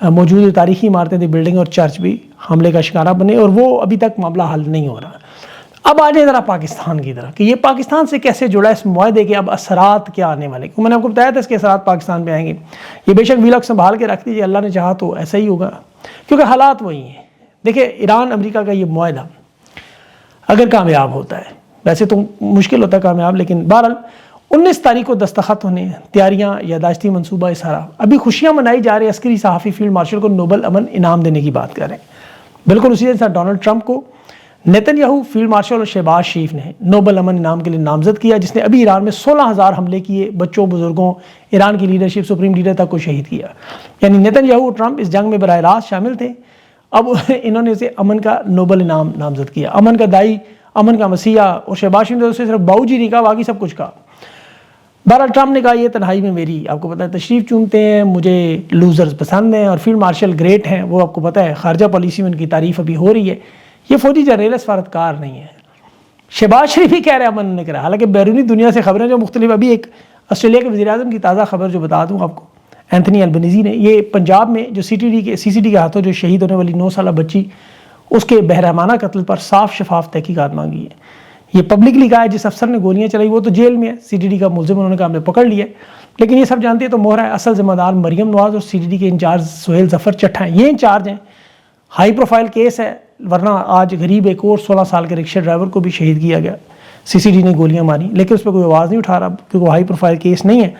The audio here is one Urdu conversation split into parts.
موجود تاریخی عمارتیں تھیں، بلڈنگ اور چرچ بھی حملے کا شکارہ بنے، اور وہ ابھی تک معاملہ حل نہیں ہو رہا۔ اب آ جائیں ذرا پاکستان کی طرف کہ یہ پاکستان سے کیسے جڑا ہے اس معاہدے کے اب اثرات کیا آنے والے، کیونکہ میں نے آپ کو بتایا تھا اس کے اثرات پاکستان پہ آئیں گے۔ یہ بے شک ویلاگ سنبھال کے رکھ دیجیے، اللہ نے چاہا تو ایسا ہی ہوگا، کیونکہ حالات وہی ہیں۔ دیکھیں ایران امریکہ کا یہ معاہدہ اگر کامیاب ہوتا ہے، ویسے تو مشکل ہوتا ہے کامیاب، لیکن بہرحال 19 تاریخ کو دستخط ہونے ہیں، تیاریاں، یادداشتی منصوبہ سارا، ابھی خوشیاں منائی جا رہی ہیں۔ عسکری صحافی فیلڈ مارشل کو نوبل امن انعام دینے کی بات کر رہے ہیں، بالکل اسی طرح ڈونلڈ ٹرمپ کو نیتن یاہو، فیلڈ مارشل اور شہباز شریف نے نوبل امن انعام کے لیے نامزد کیا، جس نے ابھی ایران میں 16,000 حملے کیے، بچوں، بزرگوں، ایران کی لیڈرشپ، سپریم لیڈر تک کو شہید کیا۔ یعنی نیتن یاہو اور ٹرمپ اس جنگ میں براہ راست شامل تھے، اب انہوں نے اسے امن کا نوبل انعام نامزد کیا۔ امن کا دائی، امن کا مسیحا، اور شہباز شریف نے اسے صرف باؤ جی نہیں کہا، باقی سب کچھ کہا۔ بہرحال ٹرمپ نے کہا یہ تنہائی میں میری، آپ کو پتہ ہے، تشریف چومتے ہیں، مجھے لوزرز پسند ہیں، اور فیلڈ مارشل گریٹ ہیں، وہ آپ کو پتہ ہے خارجہ پالیسی میں ان کی تعریف ابھی ہو رہی ہے۔ یہ فوجی جرنیل سفارتکار نہیں ہے۔ شہباز شریف بھی کہہ رہے ہیں امن نے کرا، حالانکہ بیرونی دنیا سے خبریں جو مختلف، ابھی ایک آسٹریلیا کے وزیر اعظم کی تازہ خبر جو بتا دوں آپ کو، اینتھنی البنیزی نے، یہ پنجاب میں جو سی سی ڈی کے ہاتھوں جو شہید ہونے والی 9 سالہ بچی، اس کے بہرحمانہ قتل پر صاف شفاف تحقیقات مانگی ہے۔ یہ پبلکلی کہا ہے، جس افسر نے گولیاں چلائی وہ تو جیل میں ہے، سی ڈی ڈی کا ملزم انہوں نے کہا ہم نے پکڑ لیا ہے، لیکن یہ سب جانتے ہیں تو مہر ہے، اصل ذمہ دار مریم نواز اور سی ڈی ڈی کے انچارج سہیل ظفر چٹھا ہیں، یہ انچارج ہیں۔ ہائی پروفائل کیس ہے، ورنہ آج غریب ایک اور 16 سال کے رکشہ ڈرائیور کو بھی شہید کیا گیا، سی سی ڈی نے گولیاں ماری، لیکن اس پہ کوئی آواز نہیں اٹھا رہا کیونکہ وہ ہائی پروفائل کیس نہیں ہے۔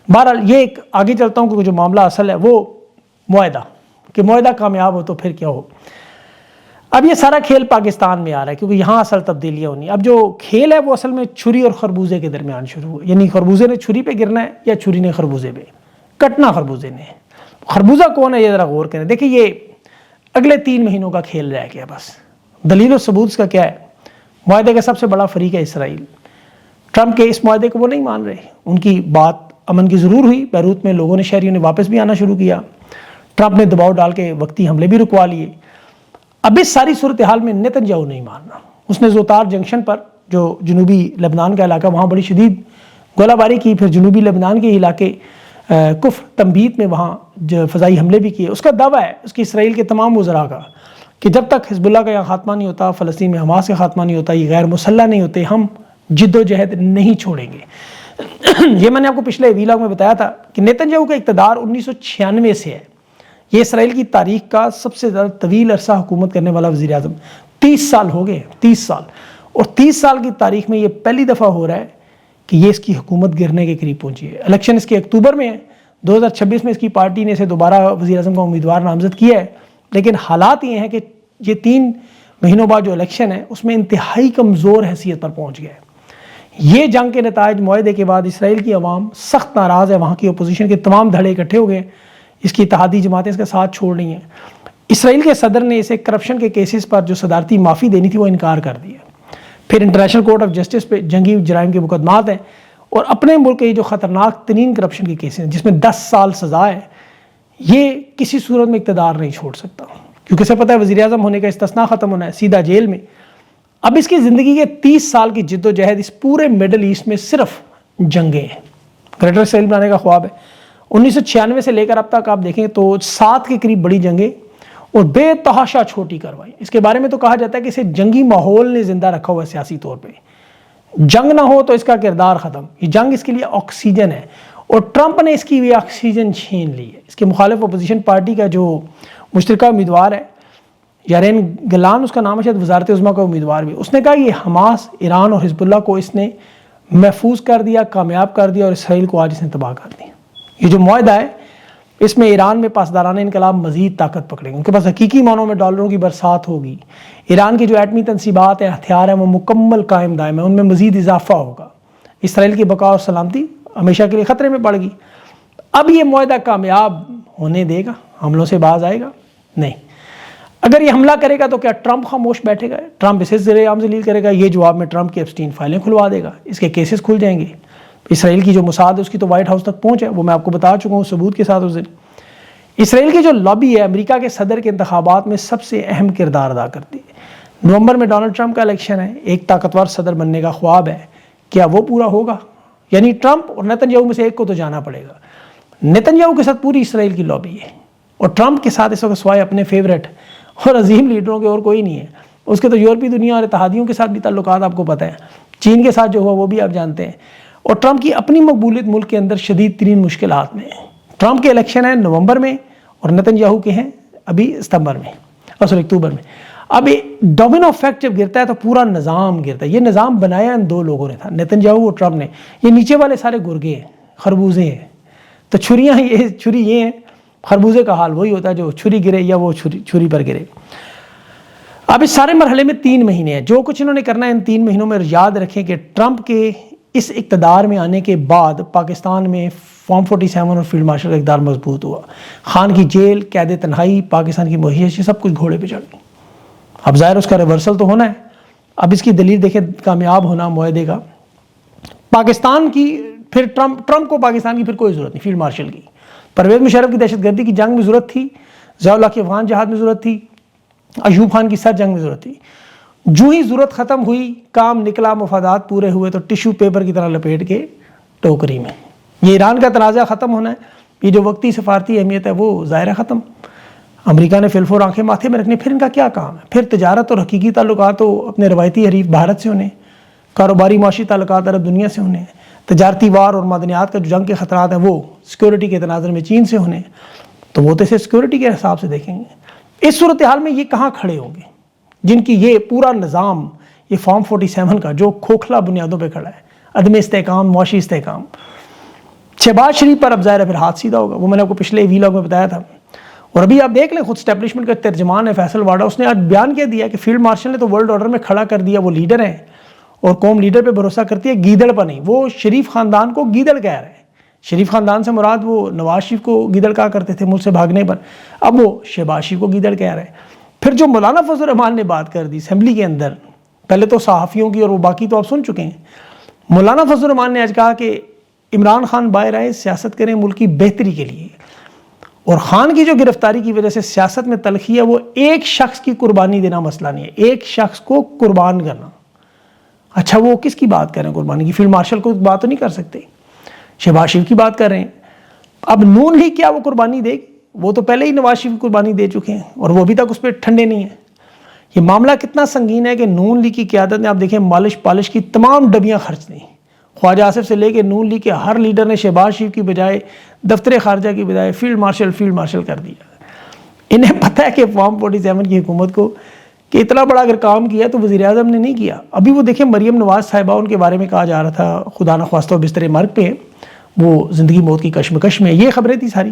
بہرحال یہ ایک آگے چلتا ہوں، کیونکہ جو معاملہ اصل ہے وہ معاہدہ، کہ معاہدہ کامیاب ہو تو پھر کیا ہو۔ اب یہ سارا کھیل پاکستان میں آ رہا ہے، کیونکہ یہاں اصل تبدیلیاں ہونی۔ اب جو کھیل ہے وہ اصل میں چھری اور خربوزے کے درمیان شروع ہوا، یعنی خربوزے نے چھری پہ گرنا ہے یا چھری نے خربوزے پہ، کٹنا خربوزے نے۔ خربوزہ کون ہے یہ ذرا غور کریں۔ دیکھیں یہ اگلے 3 مہینوں کا کھیل رہ گیا بس۔ دلیل و ثبوت اس کا کیا ہے؟ معاہدے کا سب سے بڑا فریق ہے اسرائیل۔ ٹرمپ کے اس معاہدے کو وہ نہیں مان رہے، ان کی بات امن کی ضرور ہوئی، بیروت میں لوگوں نے، شہریوں نے واپس بھی آنا شروع کیا، ٹرمپ نے دباؤ ڈال کے وقتی حملے بھی رکوا لیے۔ اب اس ساری صورتحال میں نیتن یاہو نہیں ماننا، اس نے زوتار جنکشن پر جو جنوبی لبنان کا علاقہ، وہاں بڑی شدید گولہ باری کی، پھر جنوبی لبنان کے علاقے کفر تنبیت میں وہاں فضائی حملے بھی کیے۔ اس کا دعویٰ ہے، اس کی اسرائیل کے تمام وزراء کا، کہ جب تک حزب اللہ کا یہاں خاتمہ نہیں ہوتا، فلسطین میں حماس کا خاتمہ نہیں ہوتا، یہ غیر مسلح نہیں ہوتے، ہم جد و جہد نہیں چھوڑیں گے۔ یہ میں نے آپ کو پچھلے ویلاگ میں بتایا تھا کہ نیتن یاہو کا اقتدار 1996 سے ہے، یہ اسرائیل کی تاریخ کا سب سے زیادہ طویل عرصہ حکومت کرنے والا وزیر اعظم، 30 سال ہو گئے، 30 سال، اور 30 سال کی تاریخ میں یہ پہلی دفعہ ہو رہا ہے کہ یہ اس کی حکومت گرنے کے قریب پہنچی ہے۔ الیکشن اس کے اکتوبر میں ہے، 2026 میں اس کی پارٹی نے اسے دوبارہ وزیر اعظم کا امیدوار نامزد کیا ہے، لیکن حالات یہ ہیں کہ یہ 3 مہینوں بعد جو الیکشن ہے اس میں انتہائی کمزور حیثیت پر پہنچ گیا ہے۔ یہ جنگ کے نتائج معاہدے کے بعد اسرائیل کی عوام سخت ناراض ہے، وہاں کی اپوزیشن کے تمام دھڑے اکٹھے ہو گئے، اس کی اتحادی جماعتیں اس کا ساتھ چھوڑ رہی ہیں۔ اسرائیل کے صدر نے اسے کرپشن کے کیسز پر جو صدارتی معافی دینی تھی وہ انکار کر دیا۔ پھر انٹرنیشنل کورٹ آف جسٹس پہ جنگی جرائم کے مقدمات ہیں، اور اپنے ملک کے جو خطرناک ترین کرپشن کے کیسز ہیں جس میں 10 سال سزا ہے، یہ کسی صورت میں اقتدار نہیں چھوڑ سکتا، کیونکہ اسے پتہ ہے وزیر اعظم ہونے کا استثناء ختم ہونا ہے، سیدھا جیل میں۔ اب اس کی زندگی کے 30 سال کی جد و جہد اس پورے مڈل ایسٹ میں صرف جنگیں ہیں، گریٹر اسرائیل بنانے کا خواب ہے۔ 1996 سے لے کر اب تک آپ دیکھیں تو 7 کے قریب بڑی جنگیں اور بے تحاشا چھوٹی کروائی۔ اس کے بارے میں تو کہا جاتا ہے کہ اسے جنگی ماحول نے زندہ رکھا ہوا ہے سیاسی طور پہ، جنگ نہ ہو تو اس کا کردار ختم، یہ جنگ اس کے لیے آکسیجن ہے، اور ٹرمپ نے اس کی بھی آکسیجن چھین لی ہے۔ اس کے مخالف اپوزیشن پارٹی کا جو مشترکہ امیدوار ہے، یارین گلان اس کا نام ہے، شاید وزارت عظمیٰ کا امیدوار بھی، اس نے کہا یہ حماس، ایران اور حزب اللہ کو اس نے محفوظ کر دیا، کامیاب کر دیا، اور اسرائیل کو آج اس نے تباہ کر دیا۔ یہ جو معاہدہ ہے اس میں ایران میں پاسدارانہ انقلاب مزید طاقت پکڑیں گے، ان کے پاس حقیقی معنوں میں ڈالروں کی برسات ہوگی، ایران کی جو ایٹمی تنصیبات ہیں، ہتھیار ہیں، وہ مکمل قائم دائم ہیں، ان میں مزید اضافہ ہوگا، اسرائیل کی بقا اور سلامتی ہمیشہ کے لیے خطرے میں پڑ گئی۔ اب یہ معاہدہ کامیاب ہونے دے گا؟ حملوں سے باز آئے گا؟ نہیں۔ اگر یہ حملہ کرے گا تو کیا ٹرمپ خاموش بیٹھے گا؟ ٹرمپ اسے زیر عام ذلیل کرے گا؟ یہ جواب میں ٹرمپ کی ایپسٹین فائلیں کھلوا دے گا، اس کے کیسز کھل جائیں گے۔ اسرائیل کی جو موساد ہے اس کی تو وائٹ ہاؤس تک پہنچ ہے، وہ میں آپ کو بتا چکا ہوں ثبوت کے ساتھ اس دن۔ اسرائیل کی جو لابی ہے امریکہ کے صدر کے انتخابات میں سب سے اہم کردار ادا کرتی ہے۔ نومبر میں ڈونلڈ ٹرمپ کا الیکشن ہے، ایک طاقتور صدر بننے کا خواب ہے، کیا وہ پورا ہوگا؟ یعنی ٹرمپ اور نیتن یاہو میں سے ایک کو تو جانا پڑے گا۔ نیتن یاہو کے ساتھ پوری اسرائیل کی لابی ہے، اور ٹرمپ کے ساتھ اس وقت سوائے اپنے فیوریٹ اور عظیم لیڈروں کے اور کوئی نہیں ہے. اس کے تو یورپی دنیا اور اتحادیوں کے ساتھ بھی تعلقات آپ کو پتہ ہے, چین کے ساتھ جو ہوا وہ بھی آپ جانتے ہیں. اور ٹرمپ کی اپنی مقبولیت ملک کے اندر شدید ترین مشکلات میں ہے. ٹرمپ کے الیکشن ہیں نومبر میں اور نتن یاہو کے ہیں ابھی اکتوبر میں. اب ڈومینو افیکٹ جب گرتا ہے تو پورا نظام گرتا ہے. یہ نظام بنایا ان دو لوگوں نے تھا, نتن یاہو اور ٹرمپ نے. یہ نیچے والے سارے گرگے ہیں, خربوزے ہیں. تو چھری یہ ہیں, خربوزے کا حال وہی ہوتا ہے جو چھری گرے یا وہ چھری پر گرے. اب اس سارے مرحلے میں 3 مہینے ہیں. جو کچھ انہوں نے کرنا ہے ان 3 مہینوں میں یاد رکھیں کہ ٹرمپ کے اس اقتدار میں آنے کے بعد پاکستان میں فارم 47 اور فیلڈ مارشل کا اقتدار مضبوط ہوا. خان کی جیل, قید تنہائی, پاکستان کی معیشت, یہ سب کچھ گھوڑے پہ چڑھ گئی. اب ظاہر اس کا ریورسل تو ہونا ہے. اب اس کی دلیل دیکھیں کامیاب ہونا معاہدے کا. پاکستان کی پھر ٹرمپ کو پاکستان کی پھر کوئی ضرورت نہیں فیلڈ مارشل کی. پرویز مشرف کی دہشت گردی کی جنگ میں ضرورت تھی, ضیاء اللہ کی افغان جہاد میں ضرورت تھی, ایوب خان کی سر جنگ میں ضرورت تھی. جو ہی ضرورت ختم ہوئی, کام نکلا, مفادات پورے ہوئے تو ٹیشو پیپر کی طرح لپیٹ کے ٹوکری میں. یہ ایران کا تنازع ختم ہونا ہے. یہ جو وقتی سفارتی اہمیت ہے وہ ظاہر ہے ختم. امریکہ نے فلفور آنکھیں ماتھے میں رکھنے, پھر ان کا کیا کام ہے؟ پھر تجارت اور حقیقی تعلقات تو اپنے روایتی حریف بھارت سے ہونے, کاروباری معاشی تعلقات عرب دنیا سے ہونے, تجارتی وار اور معدنیات کا جو جنگ کے خطرات ہیں وہ سیکورٹی کے تناظر میں چین سے ہونے. تو وہ تو اسے سیکورٹی کے حساب سے دیکھیں گے. اس صورتحال میں یہ کہاں کھڑے ہوں گے جن کی یہ پورا نظام, یہ فارم 47 کا جو کھوکھلا بنیادوں پہ کھڑا ہے, عدم استحکام, معاشی استحکام. شہباز شریف پر اب ظاہر ہے پھر ہاتھ سیدھا ہوگا. وہ میں نے آپ کو پچھلے ویلاگ میں بتایا تھا. اور ابھی آپ دیکھ لیں خود اسٹیبلشمنٹ کا ترجمان ہے فیصل واڈا, اس نے آج بیان کیا دیا کہ فیلڈ مارشل نے تو ورلڈ آرڈر میں کھڑا کر دیا, وہ لیڈر ہیں اور قوم لیڈر پہ بھروسہ کرتی ہے, گیدڑ پر نہیں. وہ شریف خاندان کو گیدڑ کہہ رہے ہیں. شریف خاندان سے مراد وہ نواز شریف کو گیدڑ کہا کرتے تھے ملک سے بھاگنے پر, اب وہ شہباز شریف کو گیدڑ کہہ رہے ہیں. پھر جو مولانا فضل الرحمان نے بات کر دی اسمبلی کے اندر, پہلے تو صحافیوں کی اور وہ باقی تو آپ سن چکے ہیں. مولانا فضل الرحمان نے آج کہا کہ عمران خان باہر آئے, سیاست کریں ملک کی بہتری کے لیے, اور خان کی جو گرفتاری کی وجہ سے سیاست میں تلخی ہے وہ ایک شخص کی قربانی دینا مسئلہ نہیں ہے, ایک شخص کو قربان کرنا. اچھا وہ کس کی بات کر رہے ہیں قربانی کی؟ فیلڈ مارشل کو بات تو نہیں کر سکتے, شہباز شریف کی بات کر رہے ہیں. اب نون لیگ کیا وہ قربانی دے گی؟ وہ تو پہلے ہی نواز شریف کی قربانی دے چکے ہیں اور وہ ابھی تک اس پہ ٹھنڈے نہیں ہیں. یہ معاملہ کتنا سنگین ہے کہ نون لیگ کی قیادت نے آپ دیکھیں مالش پالش کی تمام ڈبیاں خرچ دیں. خواجہ آصف سے لے کے نون لیگ کے ہر لیڈر نے شہباز شریف کی بجائے, دفتر خارجہ کی بجائے فیلڈ مارشل کر دیا. انہیں پتہ ہے کہ فارم 47 کی حکومت کو کہ اتنا بڑا اگر کام کیا تو وزیر اعظم نے نہیں کیا. ابھی وہ دیکھیں مریم نواز صاحبہ, ان کے بارے میں کہا جا رہا تھا خدا نخواستہ بستر مرگ پہ, وہ زندگی موت کی کشمکش میں, یہ خبریں تھی ساری.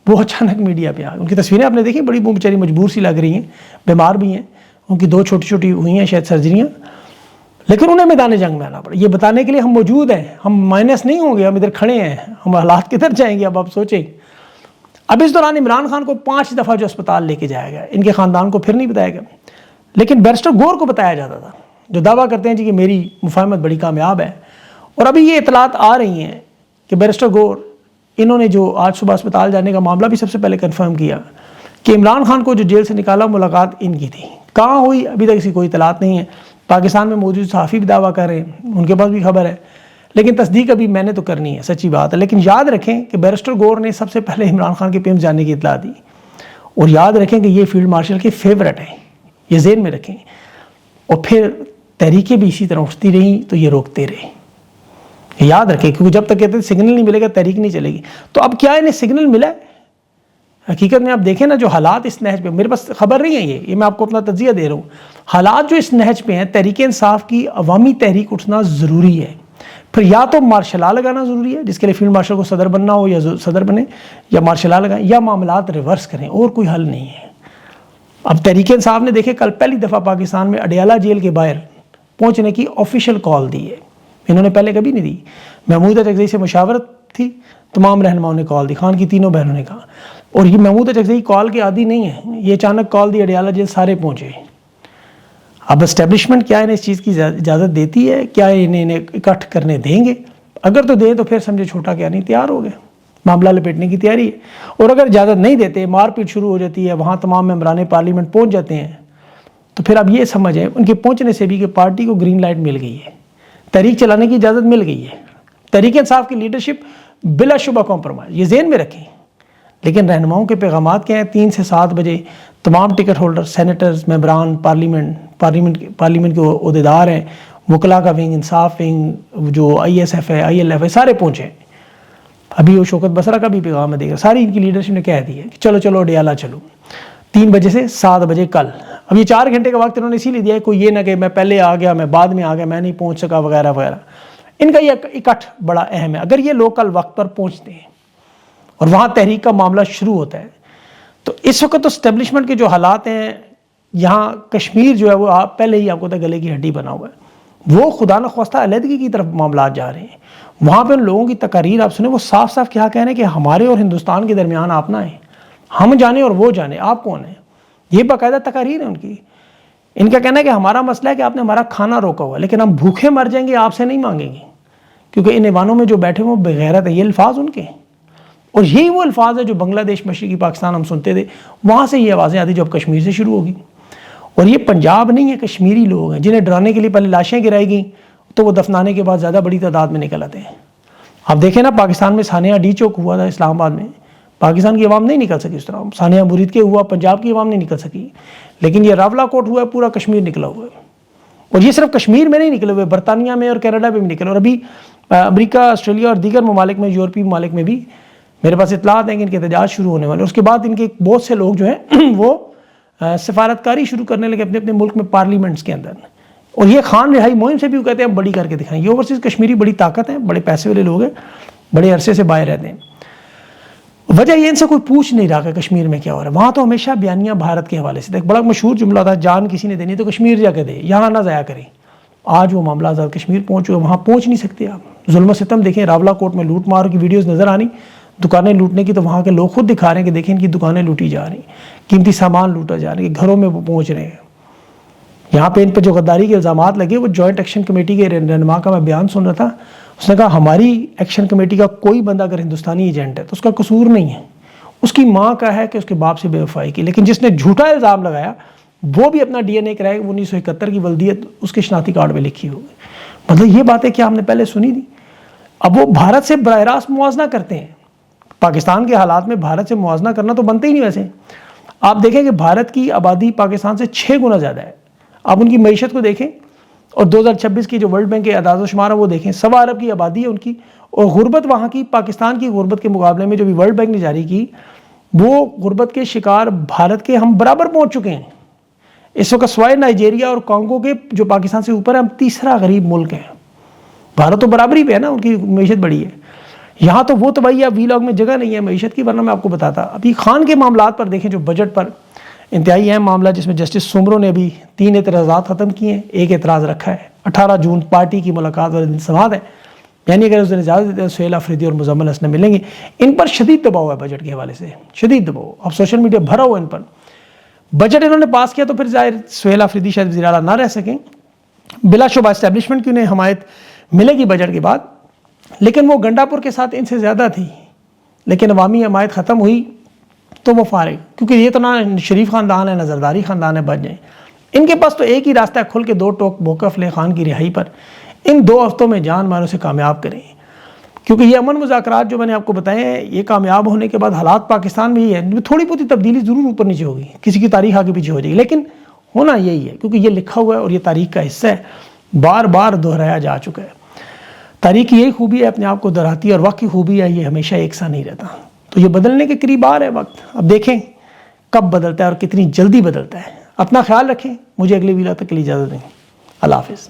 وہ اچانک میڈیا پہ آ گئی. ان کی تصویریں آپ نے دیکھی, بڑی وہ بیچاری مجبور سی لگ رہی ہیں, بیمار بھی ہیں, ان کی 2 چھوٹی ہوئی ہیں شاید سرجریاں, لیکن انہیں میدان جنگ میں آنا پڑا. یہ بتانے کے لیے ہم موجود ہیں, ہم مائنس نہیں ہوں گے, ہم ادھر کھڑے ہیں, ہم حالات کدھر جائیں گے اب آپ سوچیں. اب اس دوران عمران خان کو 5 دفعہ جو اسپتال لے کے جایا گیا, ان کے خاندان کو پھر نہیں بتایا گیا, لیکن بیرسٹر گور کو بتایا جاتا تھا, جو دعویٰ کرتے ہیں جی کہ میری مفاہمت بڑی کامیاب ہے. اور ابھی یہ اطلاعات آ رہی ہیں کہ بیرسٹر گور, انہوں نے جو آج صبح اسپتال جانے کا معاملہ بھی سب سے پہلے کنفرم کیا کہ عمران خان کو جو جیل سے نکالا ملاقات ان کی تھی. کہاں ہوئی ابھی تک اسی کوئی اطلاعات نہیں ہے. پاکستان میں موجود صحافی بھی دعویٰ کر رہے ہیں, ان کے پاس بھی خبر ہے, لیکن تصدیق ابھی میں نے تو کرنی ہے, سچی بات ہے. لیکن یاد رکھیں کہ بیرسٹر گور نے سب سے پہلے عمران خان کے پیمز جانے کی اطلاع دی, اور یاد رکھیں کہ یہ فیلڈ مارشل کے فیورٹ ہیں, یہ ذہن میں رکھیں. اور پھر تحریکیں بھی اسی طرح اٹھتی رہیں تو یہ روکتے رہے, یاد رکھیں, کیونکہ جب تک کہتے ہیں سگنل نہیں ملے گا تحریک نہیں چلے گی. تو اب کیا انہیں سگنل ملا ہے؟ حقیقت میں آپ دیکھیں نا جو حالات اس نہج پہ, میرے پاس خبر نہیں ہے یہ میں آپ کو اپنا تجزیہ دے رہا ہوں. حالات جو اس نہج پہ ہیں, تحریک انصاف کی عوامی تحریک اٹھنا ضروری ہے. پھر یا تو مارشل لا لگانا ضروری ہے, جس کے لیے فیلڈ مارشل کو صدر بننا ہو, یا صدر بنے, یا مارشل لا لگائیں, یا معاملات ریورس کریں, اور کوئی حل نہیں ہے. اب تحریک انصاف نے دیکھیں کل پہلی دفعہ پاکستان میں اڈیالہ جیل کے باہر پہنچنے کی آفیشیل کال دی ہے. انہوں نے پہلے کبھی نہیں دی. محمود اچکزئی سے مشاورت تھی, تمام رہنماؤں نے کال دی, خان کی تینوں بہنوں نے کہا. اور یہ محمود اچکزئی کال کے عادی نہیں ہے, یہ اچانک کال دی, اڈیالہ جیل سارے پہنچے. اب اسٹیبلشمنٹ کیا انہیں اس چیز کی اجازت دیتی ہے؟ کیا انہیں اکٹھ کرنے دیں گے؟ اگر تو دیں تو پھر سمجھے چھوٹا کیا نہیں, تیار ہو گئے, معاملہ لپیٹنے کی تیاری ہے. اور اگر اجازت نہیں دیتے, مار پیٹ شروع ہو جاتی ہے, وہاں تمام ممبران پارلیمنٹ پہنچ جاتے ہیں, تو پھر اب یہ سمجھیں ان کے پہنچنے سے بھی کہ پارٹی کو گرین لائٹ مل گئی ہے, تحریک چلانے کی اجازت مل گئی ہے. تحریک انصاف کی لیڈرشپ بلا شبہ کمپرومائز, یہ ذہن میں رکھیں. لیکن رہنماؤں کے پیغامات کیا ہیں؟ 3 سے 7 بجے تمام ٹکٹ ہولڈر، سینیٹرز، ممبران پارلیمنٹ کے عہدیدار ہیں، وکلاء کا ونگ، انصاف ونگ، جو ISF ہے، ILF ہے، سارے پہنچے. ابھی وہ شوکت بسرا کا بھی پیغام دے گا. ساری ان کی لیڈرشپ نے کہہ دی ہے کہ چلو چلو ڈیالہ چلو 3 بجے سے 7 بجے کل. اب یہ 4 گھنٹے کا وقت انہوں نے اسی لیے دیا ہے، کوئی یہ نہ کہ میں پہلے آ گیا، میں بعد میں آ گیا، میں نہیں پہنچ سکا وغیرہ وغیرہ. ان کا یہ اکٹھ بڑا اہم ہے. اگر یہ لوگ کل وقت پر پہنچتے ہیں اور وہاں تحریک کا معاملہ شروع ہوتا ہے تو اس وقت تو اسٹیبلشمنٹ کے جو حالات ہیں یہاں کشمیر جو ہے وہ پہلے ہی آپ کو گلے کی ہڈی بنا ہوا ہے، وہ خدا نخواستہ علیحدگی کی طرف معاملات جا رہے ہیں. وہاں پہ ان لوگوں کی تقاریر آپ سنیں، وہ صاف صاف کیا کہہ رہے ہیں کہ ہمارے اور ہندوستان کے درمیان آپ نہ آئیں، ہم جانے اور وہ جانے، آپ کون ہیں. یہ باقاعدہ تقاریر ہے ان کی. ان کا کہنا ہے کہ ہمارا مسئلہ ہے کہ آپ نے ہمارا کھانا روکا ہوا ہے، لیکن ہم بھوکے مر جائیں گے آپ سے نہیں مانگیں گے، کیونکہ ان ایوانوں میں جو بیٹھے وہ بغیرت ہے. یہ الفاظ ان کے ہیں، اور یہی وہ الفاظ ہے جو بنگلہ دیش، مشرقی پاکستان ہم سنتے تھے، وہاں سے یہ آوازیں آتی جو اب کشمیر سے شروع ہوگی. اور یہ پنجاب نہیں ہے، کشمیری لوگ ہیں جنہیں ڈرانے کے لیے پہلے لاشیں گرائی گئیں تو وہ دفنانے کے بعد زیادہ بڑی تعداد میں نکل آتے ہیں. آپ دیکھیں نا، پاکستان میں ثانیہ ڈی چوک ہوا تھا اسلام آباد میں، پاکستان کی عوام نہیں نکل سکی اس طرح. ثانیہ مرید کے ہوا، پنجاب کی عوام نہیں نکل سکی. لیکن یہ راولا کوٹ ہوا ہے، پورا کشمیر نکلا ہوا ہے. اور یہ صرف کشمیر میں نہیں نکلے ہوئے، برطانیہ میں اور کینیڈا میں بھی نکلے. اور ابھی امریکہ، آسٹریلیا اور دیگر ممالک میں، یورپی ممالک میں بھی میرے پاس اطلاعات ہیں کہ ان کے احتجاج شروع ہونے والے. اس کے بعد ان کے بہت سے لوگ جو ہیں وہ سفارتکاری شروع کرنے لگے اپنے اپنے ملک میں، پارلیمنٹس کے اندر. اور یہ خان رہائی مہم سے بھی وہ کہتے ہیں ہم بڑی کر کے دکھائیں. یہ اوورسیز کشمیری بڑی طاقت ہیں، بڑے پیسے والے لوگ ہیں، بڑے عرصے سے باہر رہتے ہیں. وجہ یہ ان سے کوئی پوچھ نہیں رہا کہ کشمیر میں کیا ہو رہا ہے. وہاں تو ہمیشہ بیانیہ بھارت کے حوالے سے. ایک بڑا مشہور جملہ تھا، جان کسی نے دینی تو کشمیر جا کے دے، یہاں نہ ضائع کریں. آج وہ معاملہ آزاد کشمیر پہنچ چکے، وہاں پہنچ نہیں سکتے آپ. ظلم و ستم دیکھیں، راولا کوٹ میں لوٹ مار کی ویڈیوز نظر آنی، دکانیں لوٹنے کی، تو وہاں کے لوگ خود دکھا رہے ہیں کہ دیکھیں ان کی دکانیں لوٹی جا رہی، قیمتی سامان لوٹا جا رہا ہے، گھروں میں وہ پہنچ رہے ہیں. یہاں پہ ان پہ جو غداری کے الزامات لگے، وہ جوائنٹ ایکشن کمیٹی کے رہنما کا میں بیان سن رہا تھا. اس نے کہا ہماری ایکشن کمیٹی کا کوئی بندہ اگر ہندوستانی ایجنٹ ہے تو اس کا قصور نہیں ہے، اس کی ماں کا ہے کہ اس کے باپ سے بے وفائی کی. لیکن جس نے جھوٹا الزام لگایا وہ بھی اپنا DNA کرائے، 1971 کی ولدیت اس کے شناختی کارڈ پہ لکھی ہوگی. مطلب یہ باتیں کیا ہم نے پہلے سنی تھی؟ اب وہ بھارت سے براہ راست موازنہ کرتے ہیں. پاکستان کے حالات میں بھارت سے موازنہ کرنا تو بنتے ہی نہیں. ویسے آپ دیکھیں کہ بھارت کی آبادی پاکستان سے 6 گنا زیادہ ہے. آپ ان کی معیشت کو دیکھیں اور 2026 کی جو ورلڈ بینک کے اعداد و شمار ہے وہ دیکھیں. 1.25 ارب کی آبادی ہے ان کی، اور غربت وہاں کی پاکستان کی غربت کے مقابلے میں جو بھی ورلڈ بینک نے جاری کی، وہ غربت کے شکار بھارت کے ہم برابر پہنچ چکے ہیں. اس وقت سوائے نائجیریا اور کانگو کے جو پاکستان سے اوپر ہے، ہم تیسرا غریب ملک ہیں. بھارت تو برابری پہ ہے نا، ان کی معیشت بڑی ہے. یہاں تو وہ تباہی وی لاگ میں جگہ نہیں ہے معیشت کی، ورنہ میں آپ کو بتاتا. ابھی خان کے معاملات پر دیکھیں، جو بجٹ پر انتہائی اہم معاملہ جس میں جسٹس سومرو نے ابھی 3 اعتراضات ختم کیے ہیں. ایک اعتراض رکھا ہے 18 جون پارٹی کی ملاقات والے دن سماعت ہے، یعنی اگر اس دن اجازت دیتے ہیں سہیل آفریدی اور مزمل حسن ملیں گے. ان پر شدید دباؤ ہے بجٹ کے حوالے سے، شدید دباؤ. اب سوشل میڈیا بھرا ہوا ان پر. بجٹ انہوں نے پاس کیا تو پھر ظاہر سہیل آفریدی شاید وزیر اعلیٰ نہ رہ سکیں. بلا شبہ اسٹیبلشمنٹ کی انہیں حمایت ملے گی بجٹ کے بعد، لیکن وہ گنڈا پور کے ساتھ ان سے زیادہ تھی. لیکن عوامی حمایت ختم ہوئی تو وہ فارغ، کیونکہ یہ تو نہ شریف خاندان ہے نہ زرداری خاندان ہے بچ جائیں. ان کے پاس تو ایک ہی راستہ ہے، کھل کے 2 ٹوک موقف لے خان کی رہائی پر. ان 2 ہفتوں میں جان ماروں سے کامیاب کریں، کیونکہ یہ امن مذاکرات جو میں نے آپ کو بتائے ہیں، یہ کامیاب ہونے کے بعد حالات پاکستان میں ہی ہے. تھوڑی بہت تبدیلی ضرور اوپر نیچے ہوگی، کسی کی تاریخ آگے پیچھے ہو جائے گی، لیکن ہونا یہی ہے کیونکہ یہ لکھا ہوا ہے اور یہ تاریخ کا حصہ ہے، بار بار دہرایا جا چکا ہے. تاریخ کی یہی خوبی ہے، اپنے آپ کو دہراتی ہے، اور وقت کی خوبی ہے یہ ہمیشہ ایک سا نہیں رہتا. تو یہ بدلنے کے قریب آ رہا ہے وقت. اب دیکھیں کب بدلتا ہے اور کتنی جلدی بدلتا ہے. اپنا خیال رکھیں. مجھے اگلے ویلاگ تک کے لیے اجازت دیں. اللہ حافظ.